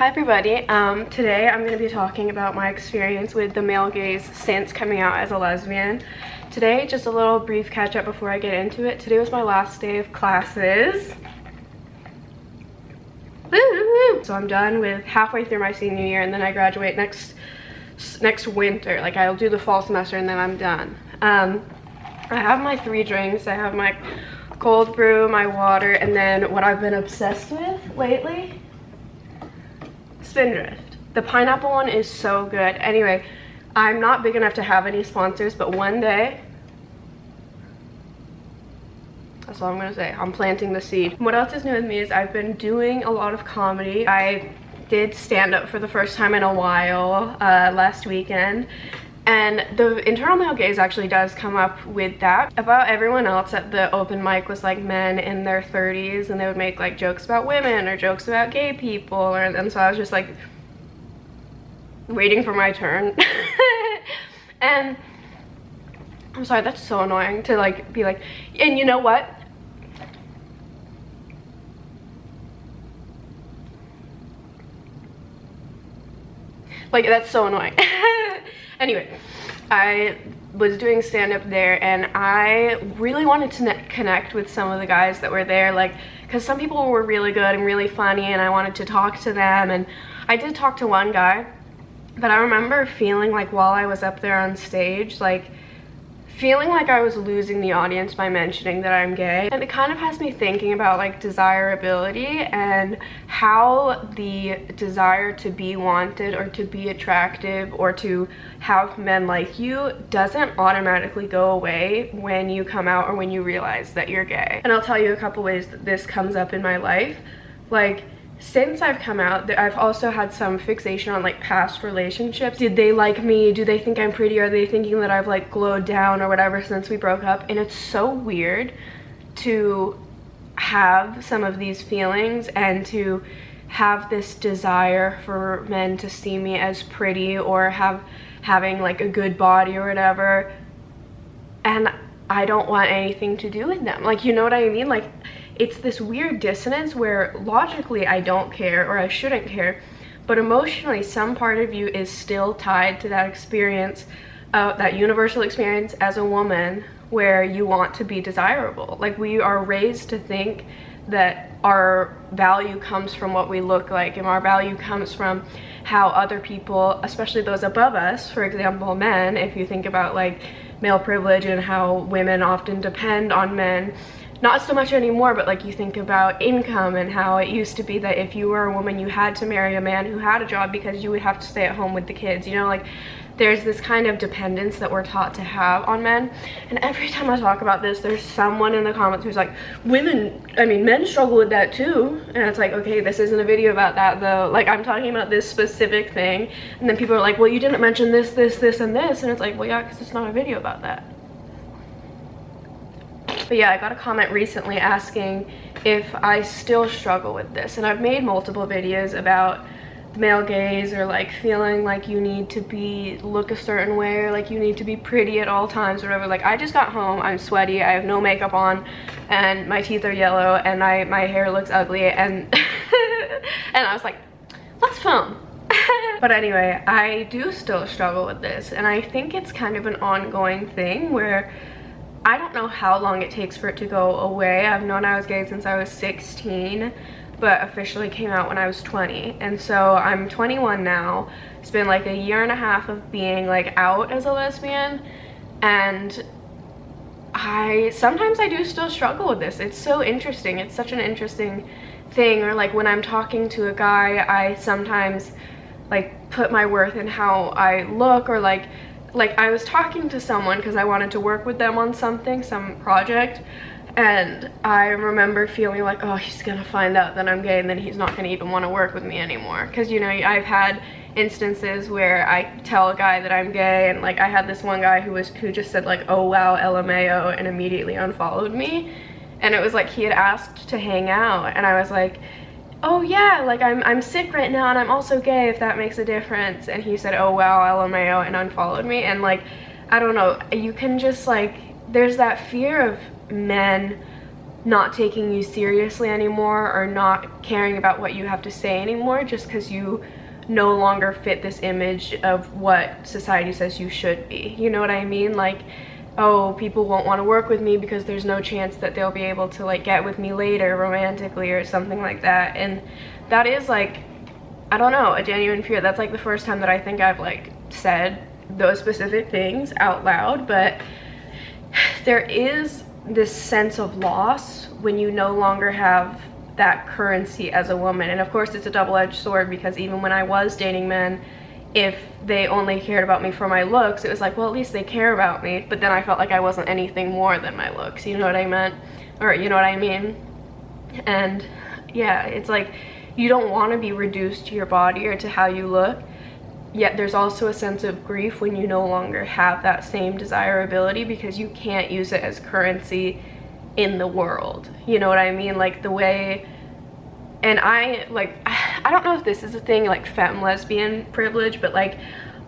Hi everybody. Today I'm going to be talking about my experience with the male gaze since coming out as a lesbian. Today, just a little brief catch up before I get into it. Today was my last day of classes. Woo! So I'm done with halfway through my senior year, and then I graduate next winter. Like, I'll do the fall semester and then I'm done. I have my 3 drinks. I have my cold brew, my water, and then what I've been obsessed with lately, Spindrift. The pineapple one is so good. Anyway, I'm not big enough to have any sponsors, but one day, that's all I'm gonna say. I'm planting the seed. What else is new with me is I've been doing a lot of comedy. I did stand up for the first time in a while last weekend. And the internal male gaze actually does come up with that. About everyone else at the open mic was like men in their 30s, and they would make like jokes about women or jokes about gay people, and so I was just like waiting for my turn. And I'm sorry, that's so annoying to like be like, and you know what? Like, that's so annoying. Anyway, I was doing stand-up there, and I really wanted to connect with some of the guys that were there, like, because some people were really good and really funny, and I wanted to talk to them, and I did talk to one guy, but I remember feeling like while I was up there on stage, like, feeling like I was losing the audience by mentioning that I'm gay. And it kind of has me thinking about like desirability and how the desire to be wanted or to be attractive or to have men like you doesn't automatically go away when you come out or when you realize that you're gay. And I'll tell you a couple ways that this comes up in my life. Like, since I've come out, I've also had some fixation on like past relationships. Did they like me? Do they think I'm pretty? Are they thinking that I've like glowed down or whatever since we broke up? And it's so weird to have some of these feelings and to have this desire for men to see me as pretty or having like a good body or whatever, and I don't want anything to do with them. Like, you know what I mean? Like, it's this weird dissonance where logically I don't care or I shouldn't care, but emotionally some part of you is still tied to that experience, that universal experience as a woman where you want to be desirable. Like, we are raised to think that our value comes from what we look like, and our value comes from how other people, especially those above us, for example men, if you think about like male privilege and how women often depend on men. Not so much anymore, but like you think about income and how it used to be that if you were a woman you had to marry a man who had a job because you would have to stay at home with the kids, you know, like there's this kind of dependence that we're taught to have on men. And every time I talk about this, there's someone in the comments who's like, men struggle with that too. And it's like, okay, this isn't a video about that though. Like, I'm talking about this specific thing, and then people are like, well, you didn't mention this, this, this, and this, and it's like, well, yeah, because it's not a video about that. But yeah, I got a comment recently asking if I still struggle with this, and I've made multiple videos about male gaze, or like feeling like you need to look a certain way, or like you need to be pretty at all times or whatever. Like, I just got home, I'm sweaty, I have no makeup on, and my teeth are yellow, and my hair looks ugly, and and I was like, let's film. But anyway, I do still struggle with this, and I think it's kind of an ongoing thing where I don't know how long it takes for it to go away. I've known I was gay since I was 16, but officially came out when I was 20. And so I'm 21 now. It's been like a year and a half of being like out as a lesbian, and sometimes I do still struggle with this. It's so interesting. It's such an interesting thing. Or like when I'm talking to a guy, I sometimes like put my worth in how I look, or like I was talking to someone because I wanted to work with them on something, some project, and I remember feeling like, oh, he's gonna find out that I'm gay, and then he's not gonna even want to work with me anymore. Because, you know, I've had instances where I tell a guy that I'm gay, and like I had this one guy who just said like, oh wow, LMAO, and immediately unfollowed me. And it was like he had asked to hang out, and I was like, oh yeah, like I'm sick right now and I'm also gay, if that makes a difference. And he said, oh wow, LMAO, and unfollowed me. And like, I don't know, you can just like, there's that fear of men not taking you seriously anymore or not caring about what you have to say anymore just because you no longer fit this image of what society says you should be. You know what I mean? Like, oh, people won't want to work with me because there's no chance that they'll be able to like get with me later romantically or something like that. And that is like, I don't know, a genuine fear. That's like the first time that I think I've like said those specific things out loud. But there is this sense of loss when you no longer have that currency as a woman. And of course it's a double-edged sword, because even when I was dating men, if they only cared about me for my looks, it was like, well, at least they care about me. But then I felt like I wasn't anything more than my looks, you know what I meant? Or you know what I mean? And yeah, it's like, you don't want to be reduced to your body or to how you look, yet there's also a sense of grief when you no longer have that same desirability because you can't use it as currency in the world. You know what I mean? Like the way, and I don't know if this is a thing, like femme lesbian privilege, but like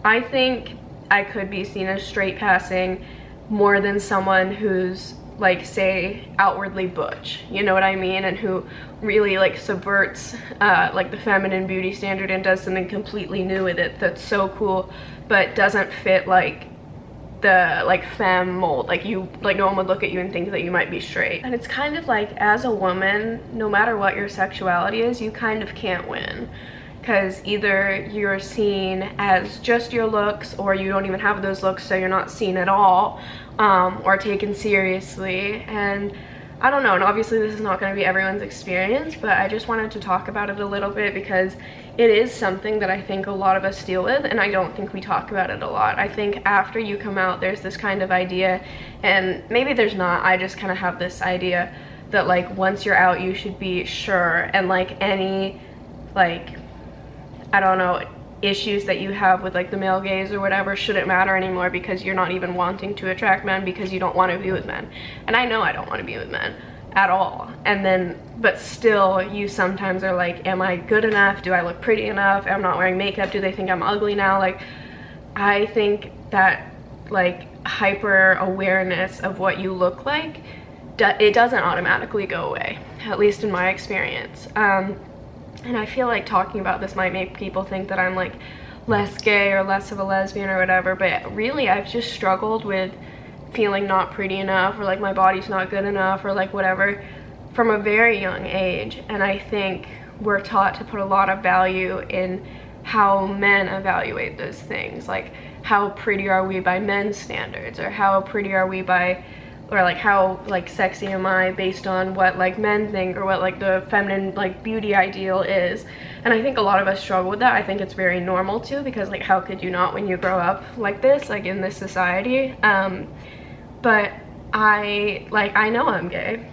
I think I could be seen as straight passing more than someone who's like, say, outwardly butch, you know what I mean, and who really like subverts like the feminine beauty standard and does something completely new with it that's so cool, but doesn't fit like the like femme mold. Like you, like no one would look at you and think that you might be straight. And it's kind of like, as a woman, no matter what your sexuality is, you kind of can't win, because either you're seen as just your looks, or you don't even have those looks, so you're not seen at all, or taken seriously. And I don't know, and obviously this is not going to be everyone's experience, but I just wanted to talk about it a little bit because it is something that I think a lot of us deal with, and I don't think we talk about it a lot. I think after you come out, there's this kind of idea, and maybe there's not, I just kind of have this idea that like once you're out, you should be sure, and like any like, I don't know, issues that you have with like the male gaze or whatever shouldn't matter anymore, because you're not even wanting to attract men because you don't want to be with men. And I know I don't want to be with men at all. And then, but still, you sometimes are like, am I good enough? Do I look pretty enough? I'm not wearing makeup. Do they think I'm ugly now? Like, I think that like hyper awareness of what you look like, it doesn't automatically go away, at least in my experience. And I feel like talking about this might make people think that I'm like less gay or less of a lesbian or whatever, but really I've just struggled with feeling not pretty enough, or like my body's not good enough, or like whatever, from a very young age. And I think we're taught to put a lot of value in how men evaluate those things, like how pretty are we by men's standards, or how pretty are we by, or like how like sexy am I based on what like men think, or what like the feminine like beauty ideal is. And I think a lot of us struggle with that. I think it's very normal too, because like how could you not when you grow up like this, like in this society. But I know I'm gay.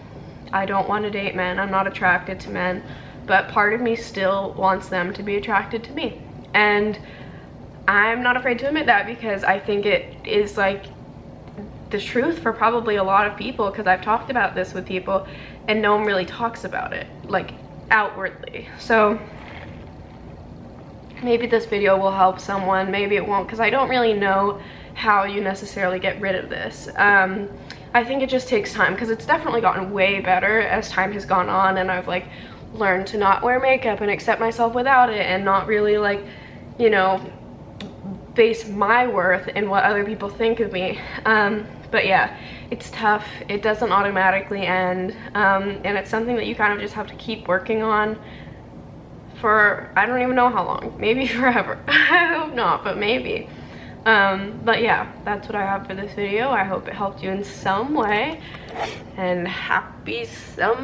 I don't want to date men. I'm not attracted to men, but part of me still wants them to be attracted to me. And I'm not afraid to admit that, because I think it is like the truth for probably a lot of people, because I've talked about this with people and no one really talks about it like outwardly. So maybe this video will help someone, maybe it won't, because I don't really know how you necessarily get rid of this. I think it just takes time, because it's definitely gotten way better as time has gone on, and I've like learned to not wear makeup and accept myself without it, and not really like, you know, base my worth in what other people think of me. But yeah, it's tough. It doesn't automatically end, and it's something that you kind of just have to keep working on for, I don't even know how long, maybe forever. I hope not, but maybe. But yeah, that's what I have for this video. I hope it helped you in some way, and happy summer.